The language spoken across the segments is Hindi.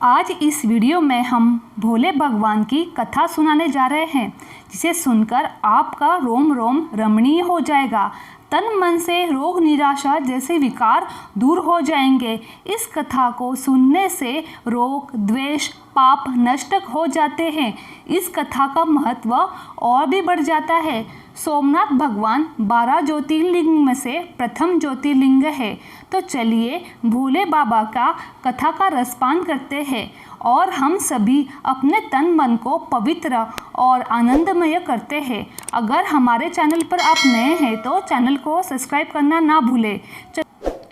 आज इस वीडियो में हम भोले भगवान की कथा सुनाने जा रहे हैं, जिसे सुनकर आपका रोम रोम रमणीय हो जाएगा। तन मन से रोग निराशा जैसे विकार दूर हो जाएंगे। इस कथा को सुनने से रोग द्वेष पाप नष्ट हो जाते हैं। इस कथा का महत्व और भी बढ़ जाता है। सोमनाथ भगवान 12 ज्योतिर्लिंग में से प्रथम ज्योतिर्लिंग है। तो चलिए भोले बाबा का कथा का रसपान करते हैं और हम सभी अपने तन मन को पवित्र और आनंदमय करते हैं। अगर हमारे चैनल पर आप नए हैं तो चैनल को सब्सक्राइब करना ना भूलें।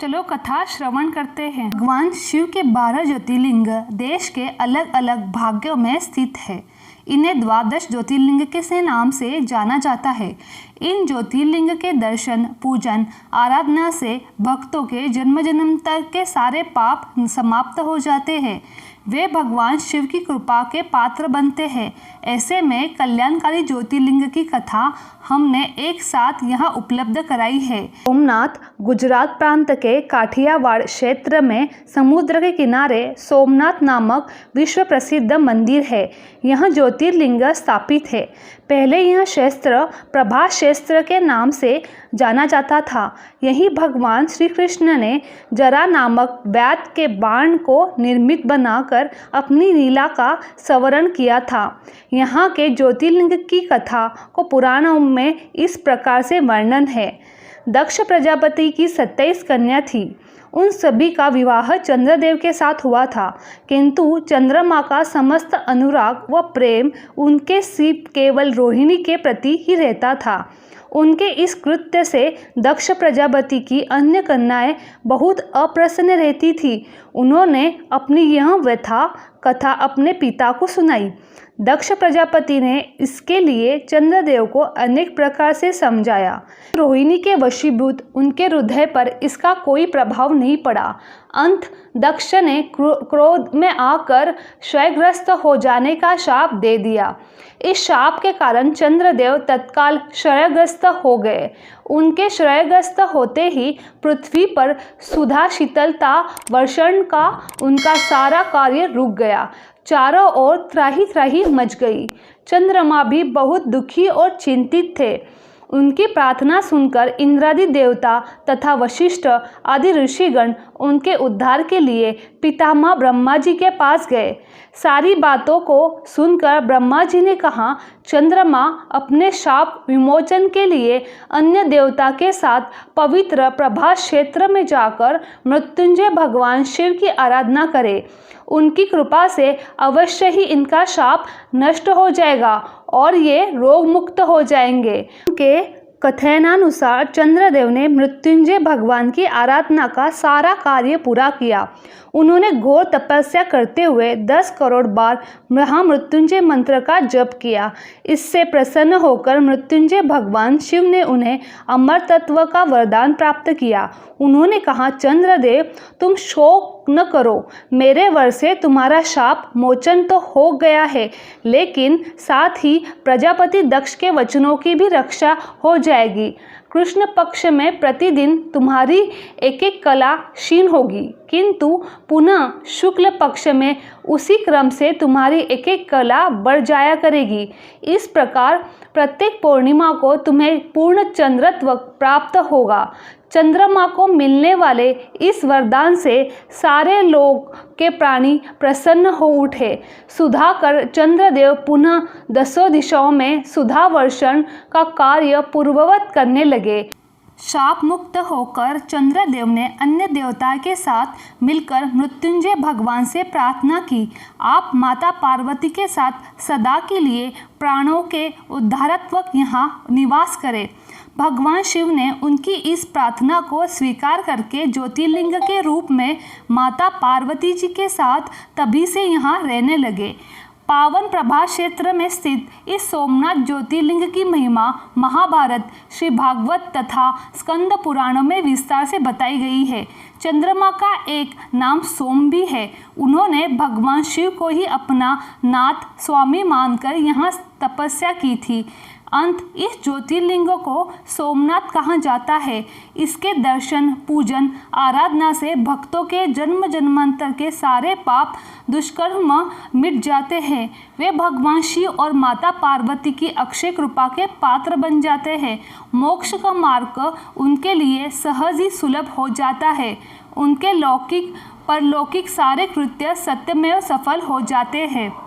चलो कथा श्रवण करते हैं। भगवान शिव के 12 ज्योतिर्लिंग देश के अलग अलग भागों में स्थित है। इन्हें द्वादश ज्योतिर्लिंग के से नाम से जाना जाता है। इन ज्योतिर्लिंग के दर्शन पूजन आराधना से भक्तों के जन्म जन्म तक के सारे पाप समाप्त हो जाते हैं। वे भगवान शिव की कृपा के पात्र बनते हैं। ऐसे में कल्याणकारी ज्योतिर्लिंग की कथा हमने एक साथ यहाँ उपलब्ध कराई है। सोमनाथ गुजरात प्रांत के काठियावाड़ क्षेत्र में समुद्र के किनारे सोमनाथ नामक विश्व प्रसिद्ध मंदिर है। यह ज्योतिर्लिंग स्थापित है। पहले यह क्षेत्र प्रभास क्षेत्र के नाम से जाना जाता था। यही भगवान श्री कृष्ण ने जरा नामक वैद्य के बाण को निर्मित बनाकर अपनी लीला का संवरण किया था। यहाँ के ज्योतिर्लिंग की कथा को पुराणों में इस प्रकार से वर्णन है। दक्ष प्रजापति की 27 कन्या थी। उन सभी का विवाह चंद्रदेव के साथ हुआ था, किंतु चंद्रमा का समस्त अनुराग व प्रेम उनके सिर्फ केवल रोहिणी के प्रति ही रहता था। उनके इस कृत्य से दक्ष प्रजापति की अन्य कन्याएं बहुत अप्रसन्न रहती थी। उन्होंने अपनी यह व्यथा कथा अपने पिता को सुनाई। दक्ष प्रजापति ने इसके लिए चंद्रदेव को अनेक प्रकार से समझाया। रोहिणी के वशीभूत उनके हृदय पर इसका कोई प्रभाव नहीं पड़ा। अंत दक्ष ने क्रोध में आकर क्षयग्रस्त हो जाने का शाप दे दिया। इस शाप के कारण चंद्रदेव तत्काल क्षयग्रस्त हो गए। उनके क्षयग्रस्त होते ही पृथ्वी पर सुधा शीतलता वर्षण का उनका सारा कार्य रुक गया। चारों ओर त्राही त्राही मच गई। चंद्रमा भी बहुत दुखी और चिंतित थे। उनकी प्रार्थना सुनकर इंद्रादि देवता तथा वशिष्ठ आदि ऋषिगण उनके उद्धार के लिए पितामह ब्रह्मा जी के पास गए। सारी बातों को सुनकर ब्रह्मा जी ने कहा, चंद्रमा अपने शाप विमोचन के लिए अन्य देवता के साथ पवित्र प्रभास क्षेत्र में जाकर मृत्युंजय भगवान शिव की आराधना करे। उनकी कृपा से अवश्य ही इनका शाप नष्ट हो जाएगा और ये रोग मुक्त हो जाएंगे। उनके कथनानुसार चंद्रदेव ने मृत्युंजय भगवान की आराधना का सारा कार्य पूरा किया। उन्होंने घोर तपस्या करते हुए 10 करोड़ बार महामृत्युंजय मंत्र का जप किया। इससे प्रसन्न होकर मृत्युंजय भगवान शिव ने उन्हें अमर तत्व का वरदान प्राप्त किया। उन्होंने कहा, चंद्रदेव तुम शोक न करो, मेरे वर से तुम्हारा शाप मोचन तो हो गया है, लेकिन साथ ही प्रजापति दक्ष के वचनों की भी रक्षा हो जाएगी। कृष्ण पक्ष में प्रतिदिन तुम्हारी एक एक कला क्षीण होगी, किंतु पुनः शुक्ल पक्ष में उसी क्रम से तुम्हारी एक एक कला बढ़ जाया करेगी। इस प्रकार प्रत्येक पूर्णिमा को तुम्हें पूर्ण चंद्रत्व प्राप्त होगा। चंद्रमा को मिलने वाले इस वरदान से सारे लोक के प्राणी प्रसन्न हो उठे। सुधाकर चंद्रदेव पुनः 10 दिशाओं में सुधा वर्षण का कार्य पूर्ववत करने लगे। शाप मुक्त होकर चंद्रदेव ने अन्य देवता के साथ मिलकर मृत्युंजय भगवान से प्रार्थना की, आप माता पार्वती के साथ सदा के लिए प्राणों के उद्धारत्वक यहाँ निवास करें। भगवान शिव ने उनकी इस प्रार्थना को स्वीकार करके ज्योतिर्लिंग के रूप में माता पार्वती जी के साथ तभी से यहाँ रहने लगे। पावन प्रभास क्षेत्र में स्थित इस सोमनाथ ज्योतिर्लिंग की महिमा महाभारत, श्री भागवत तथा स्कंद पुराणों में विस्तार से बताई गई है। चंद्रमा का एक नाम सोम भी है। उन्होंने भगवान शिव को ही अपना नाथ स्वामी मानकर यहाँ तपस्या की थी। अंत इस ज्योतिर्लिंग को सोमनाथ कहा जाता है। इसके दर्शन, पूजन, आराधना से भक्तों के जन्म जन्मांतर के सारे पाप दुष्कर्म मिट जाते हैं। वे भगवान शिव और माता पार्वती की अक्षय कृपा के पात्र बन जाते हैं। मोक्ष का मार्ग उनके लिए सहज ही सुलभ हो जाता है। उनके लौकिक परलौकिक सारे कृत्य सत्यमेव सफल हो जाते हैं।